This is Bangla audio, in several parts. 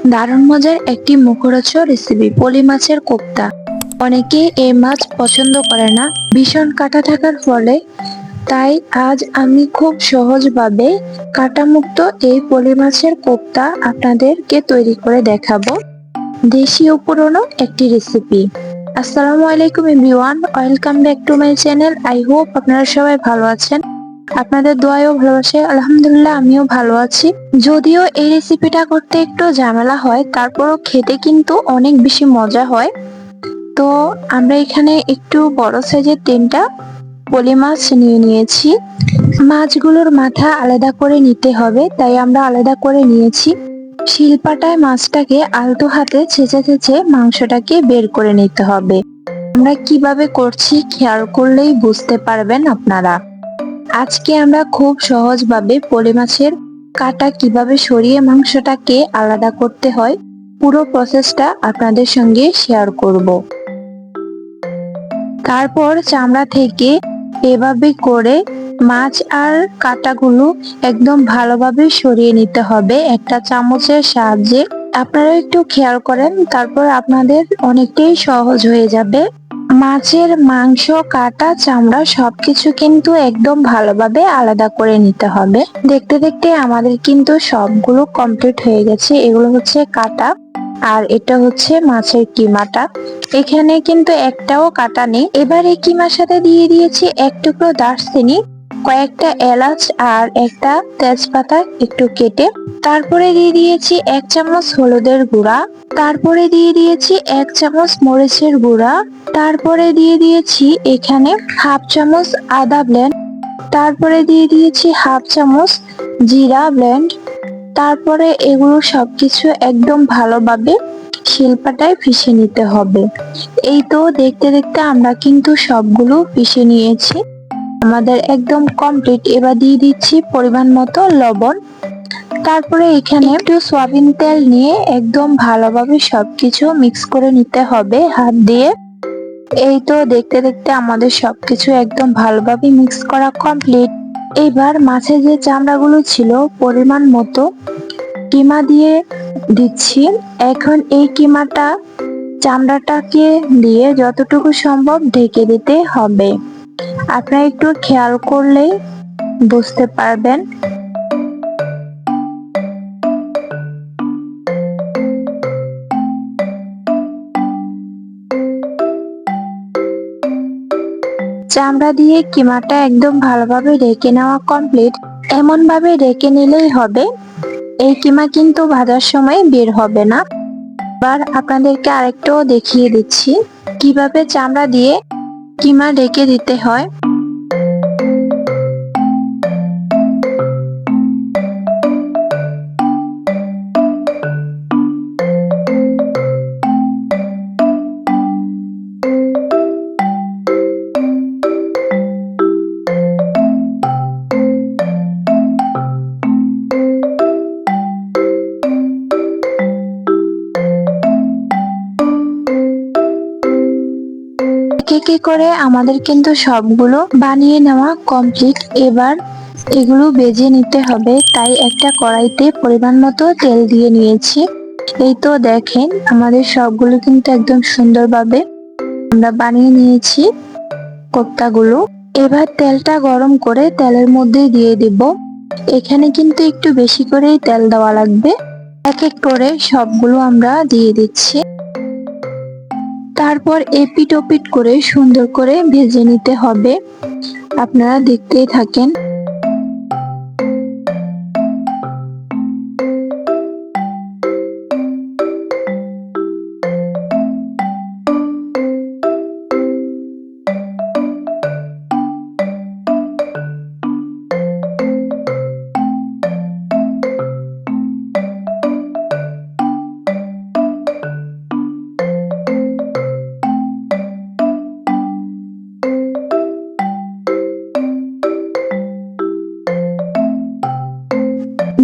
দারুণ মজার একটি মুখরোচক রেসিপি পলি মাছের কোপ্তা। অনেকে এই মাছ পছন্দ করে না ভীষণ কাঁটা থাকার ফলে, তাই আজ আমি খুব সহজভাবে কাঁটামুক্ত এই পলি মাছের কোপ্তা আপনাদেরকে তৈরি করে দেখাবো। দেশি ও পুরনো একটি রেসিপি। আসসালামু আলাইকুম everyone, welcome back to my channel. I hope আপনারা সবাই ভালো আছেন। আপনাদের দোয়ায় ও ভালোবাসায় আলহামদুলিল্লাহ আমিও ভালো আছি। যদিও এই রেসিপিটা করতে একটু ঝামেলা হয়, তারপরও খেতে কিন্তু অনেক বেশি মজা হয়। তো আমরা এখানে একটু বড় সাইজের 3টা পলি মাছ নিয়ে নিয়েছি। মাছগুলোর মাথা আলাদা করে নিতে হবে, তাই আমরা আলাদা করে নিয়েছি। শিলপাটায় মাছটাকে আলতো হাতে ছেঁচে ছেঁচে মাংসটাকে বের করে নিতে হবে। আমরা কিভাবে করছি খেয়াল করলেই বুঝতে পারবেন আপনারা। আজকে আমরা খুব সহজভাবে পলি মাছের কাটা কিভাবে সরিয়ে মাংসটাকে আলাদা করতে হয় পুরো প্রসেসটা আপনাদের সঙ্গে শেয়ার করব। তারপর চামড়া থেকে এভাবে করে মাছ আর কাটাগুলো একদম ভালোভাবে সরিয়ে নিতে হবে একটা চামচের সাহায্যে। আপনারা একটু খেয়াল করেন, তারপর আপনাদের অনেকটাই সহজ হয়ে যাবে। মাছের মাংস, কাটা, চামড়া সবকিছু কিন্তু একদম ভালোভাবে আলাদা করে নিতে হবে। দেখতে দেখতে আমাদের কিন্তু সবগুলো কমপ্লিট হয়ে গেছে। এগুলো হচ্ছে কাটা আর এটা হচ্ছে মাছের কিমাটা। এখানে কিন্তু একটাও কাটা নেই। এবার এই কিমার সাথে দিয়ে দিয়েছি এক টুকরো দারচিনি, কয়েকটা এলাচ আর একটা তেজপাতা একটু কেটে। তারপরে দিয়ে দিয়েছি 1 চামচ হলুদের গুঁড়া, তারপরে দিয়ে দিয়েছি 1 চামচ মরিচের গুঁড়া, তারপরে দিয়ে দিয়েছি এখানে হাফ চামচ আদা ব্লেন্ড, তারপরে দিয়ে দিয়েছি হাফ চামচ জিরা ব্লেন্ড। তারপরে এগুলো সবকিছু একদম ভালোভাবে শিলপাটায় পিষে নিতে হবে। এই তো দেখতে দেখতে আমরা কিন্তু সবগুলো পিষে নিয়েছি, আমাদের একদম কমপ্লিট। এবার দিয়ে দিচ্ছি পরিমাণ মতো লবণ। তারপরে এখানে একটু সয়াবিন তেল নিয়ে একদম ভালোভাবে সবকিছু মিক্স করে নিতে হবে হাত দিয়ে। এই তো দেখতে দেখতে আমাদের সবকিছু একদম ভালোভাবে মিক্স করা কমপ্লিট। এবার মাছের যে চামড়াগুলো ছিল পরিমাণ মতো কিমা দিয়ে দিচ্ছি। এখন এই কিমাটা চামড়াটাকে দিয়ে যতটুকু সম্ভব ঢেকে দিতে হবে। আপনারা একটু খেয়াল করলেই বুঝতে পারবেন। চামড়া দিয়ে কিমাটা একদম ভালোভাবে ঢেকে নেওয়া কমপ্লিট। এমন ভাবে ঢেকে নিলেই হবে, এই কিমা কিন্তু ভাজার সময় বের হবে না। এবার আপনাদেরকে আরেকটাও দেখিয়ে দিচ্ছি কিভাবে চামড়া দিয়ে কিমা ঢেকে দিতে হয়। একে করে আমাদের কিন্তু সবগুলো বানিয়ে নেওয়া কমপ্লিট। এবার এগুলো ভেজে নিতে হবে, তাই একটা কড়াইতে পরিমাণ মতো তেল দিয়ে নিয়েছি। এই তো দেখেন আমাদের সবগুলো কিন্তু একদম সুন্দরভাবে আমরা বানিয়ে নিয়েছি কোপ্তাগুলো। এবার তেলটা গরম করে তেলের মধ্যে দিয়ে দিব। এখানে কিন্তু একটু বেশি করেই তেল দেওয়া লাগবে। এক এক করে সবগুলো আমরা দিয়ে দিচ্ছি। তারপর এপিট ওপিট করে সুন্দর করে ভেজে নিতে হবে। আপনারা দেখতেই থাকেন।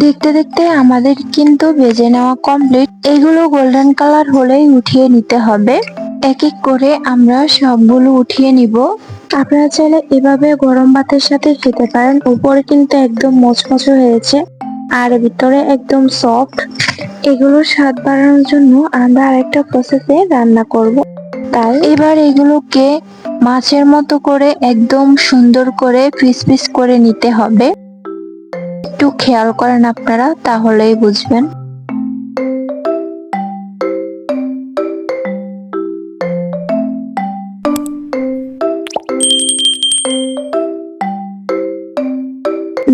দেখতে দেখতে আমাদের কিন্তু ভেজে নেওয়া কমপ্লিট। এগুলো গোল্ডেন কালার হলেই উঠিয়ে নিতে হবে। এক এক করে আমরা সবগুলো উঠিয়ে নিব। আপনারা চাইলে এভাবে গরম ভাতের সাথে খেতে পারেন। উপরে কিন্তু একদম মচমচে হয়েছে। আর ভিতরে একদম সফট। এগুলোর স্বাদ বাড়ানোর জন্য আমরা আরেকটা প্রসেসে রান্না করব। তাই এবার এগুলোকে মাছের মতো করে একদম সুন্দর করে পিস পিস করে নিতে হবে। একটু খেয়াল করেন আপনারা, তাহলেই বুঝবেন।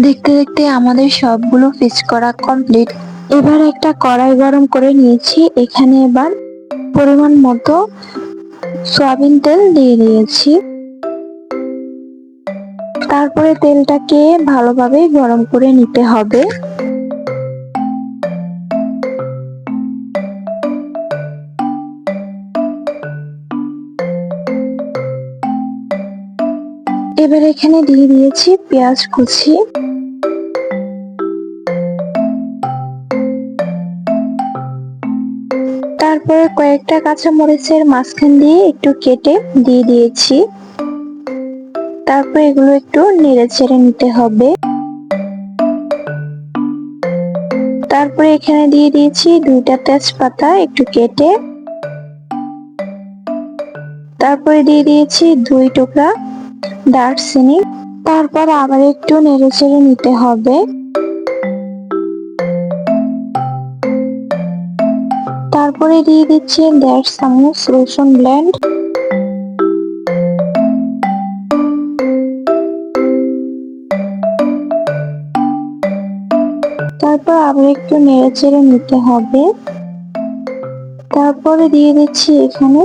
দেখতে দেখতে আমাদের সবগুলো পিস করা কমপ্লিট। এবার একটা কড়াই গরম করে নিয়েছি, এখানে এবার পরিমাণ মতো সয়াবিন তেল দিয়ে দিয়েছি। তারপরে তেলটাকে ভালোভাবে গরম করে নিতে হবে। এবার এখানে দিয়ে দিয়েছি পেঁয়াজ কুচি। তারপরে কয়েকটা কাঁচামরিচের মাঝখান দিয়ে একটু কেটে দিয়ে দিয়েছি। তারপর এগুলো একটু নেড়ে চেড়ে নিতে হবে। তারপরে এখানে দিয়ে দিয়েছি 2টা তেজপাতা একটু কেটে। তারপরে দিয়ে দিয়েছি 2 টুকরা দারচিনি। তারপর আবার একটু নেড়ে চেড়ে নিতে হবে। তারপরে দিয়ে দিচ্ছি 1.5 চামচ রসুন ব্লেন্ড। তারপর আবার একটু নেড়ে চেড়ে নিতে হবে। তারপরে দিয়ে দিচ্ছি এখানে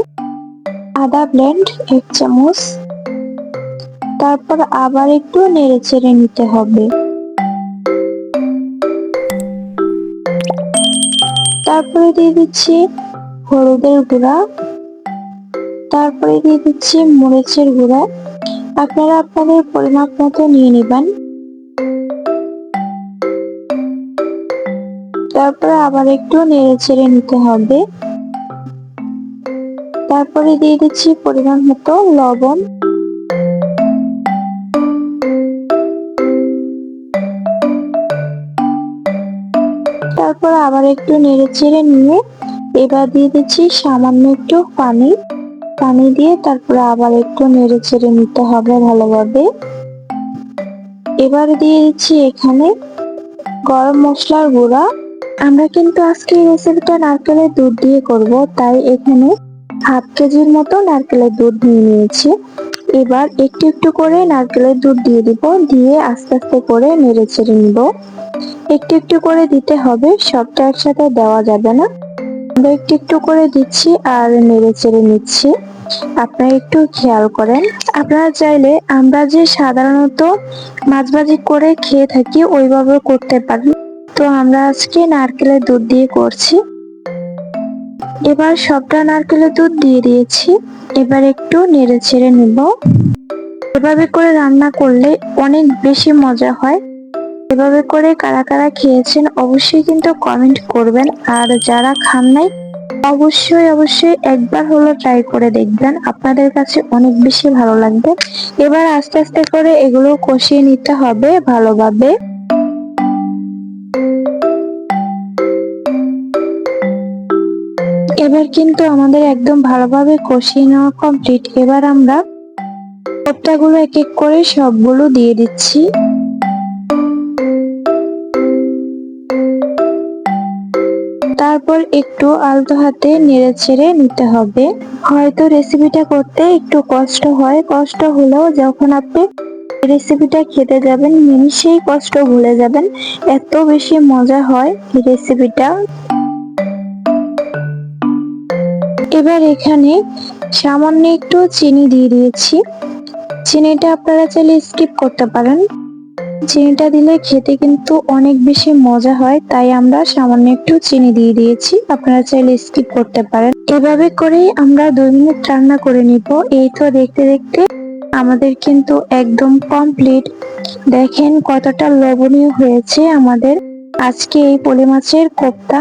আদা ব্লেন্ড 1 চামচ। তারপর আবার একটু নেড়ে চেড়ে নিতে হবে। তারপরে দিয়ে দিচ্ছি হলুদের গুঁড়া। তারপরে দিয়ে দিচ্ছি মরিচের গুঁড়া। আপনারা আপনাদের পরিমাপ মতো নিয়ে নেবেন। তারপরে আবার একটু নেড়ে চেড়ে নিতে হবে। তারপরে দিয়ে দিচ্ছি পরিমাণ মতো লবণ। তারপর আবার একটু নেড়ে চেড়ে নিয়ে এবার দিয়ে দিচ্ছি সামান্য একটু পানি। পানি দিয়ে তারপরে আবার একটু নেড়ে চেড়ে নিতে হবে ভালোভাবে। এবার দিয়ে দিচ্ছি এখানে গরম মশলার গুঁড়া। আমরা কিন্তু আজকে এই রেসিপিটা নারকেলের দুধ দিয়ে করব, তাই এখানে 1/2 কেজির মতো নারকেলের দুধ নিয়ে নিয়েছি। এবার একটু একটু করে নারকেলের দুধ দিয়ে দিব, দিয়ে আস্তে আস্তে করে নেড়ে চেড়ে নিব। একটু একটু করে দিতে হবে, সবটা একসাথে দেওয়া যাবে না। আমরা একটু একটু করে দিচ্ছি আর নেড়ে চেড়ে নিচ্ছি, আপনারা একটু খেয়াল করেন। আপনারা চাইলে আমরা যে সাধারণত মাছ ভাজি করে খেয়ে থাকি ওইভাবে করতে পারেন, তো আমরা আজকে নারকেলের দুধ দিয়ে করছি। এবার সবটা নারকেলের দুধ দিয়ে দিয়েছি। এবার একটু নেড়ে ছেড়ে নিব। এভাবে করে রান্না করলে অনেক বেশি মজা হয়। এভাবে করে কারা কারা খেয়েছেন অবশ্যই কিন্তু কমেন্ট করবেন, আর যারা খান নাই অবশ্যই অবশ্যই একবার হলো ট্রাই করে দেখবেন, আপনাদের কাছে অনেক বেশি ভালো লাগবে। এবার আস্তে আস্তে করে এগুলো কষিয়ে নিতে হবে ভালোভাবে। এবার কিন্তু আমাদের একদম ভালোভাবে কষিয়ে নেওয়া কমপ্লিট। এবার আমরা কোপ্তাগুলো এক এক করে সবগুলো দিয়ে দিচ্ছি। তারপর একটু আলতো হাতে নেড়ে ছেড়ে নিতে হবে। হয়তো রেসিপিটা করতে একটু কষ্ট হয়, কষ্ট হলেও যখন আপনি রেসিপিটা খেতে যাবেন নিমিষেই কষ্ট ভুলে যাবেন, এত বেশি মজা হয় এই রেসিপিটা। এবার এখানে সামান্য একটু চিনি দিয়ে দিয়েছি। চিনিটা আপনারা চাইলে স্কিপ করতে পারেন, চিনিটা দিলে খেতে কিন্তু অনেক বেশি মজা হয়, তাই আমরা সামান্য একটু চিনি দিয়ে দিয়েছি, আপনারা চাইলে স্কিপ করতে পারেন। এভাবে করেই আমরা 2 মিনিট রান্না করে নিব। এই তো দেখতে দেখতে আমাদের কিন্তু একদম কমপ্লিট। দেখেন কতটা লোভনীয় হয়েছে আমাদের আজকে এই পলি মাছের কোপ্তা।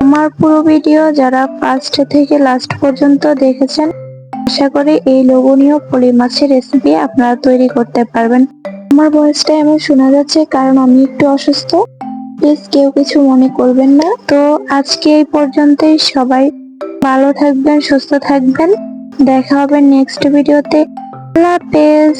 আমার পুরো ভিডিও যারা ফার্স্ট থেকে লাস্ট পর্যন্ত দেখেছেন, আশা করি এই লোভনীয় পলি মাছের রেসিপি আপনারা তৈরি করতে পারবেন। আমার ভয়েসটা এমন শোনা যাচ্ছে কারণ আমি একটু অসুস্থ, প্লিজ কেউ কিছু মনে করবেন না। তো আজকে এই পর্যন্তই, সবাই ভালো থাকবেন, সুস্থ থাকবেন। দেখা হবে নেক্সট ভিডিওতে। আল্লাহ হাফেজ।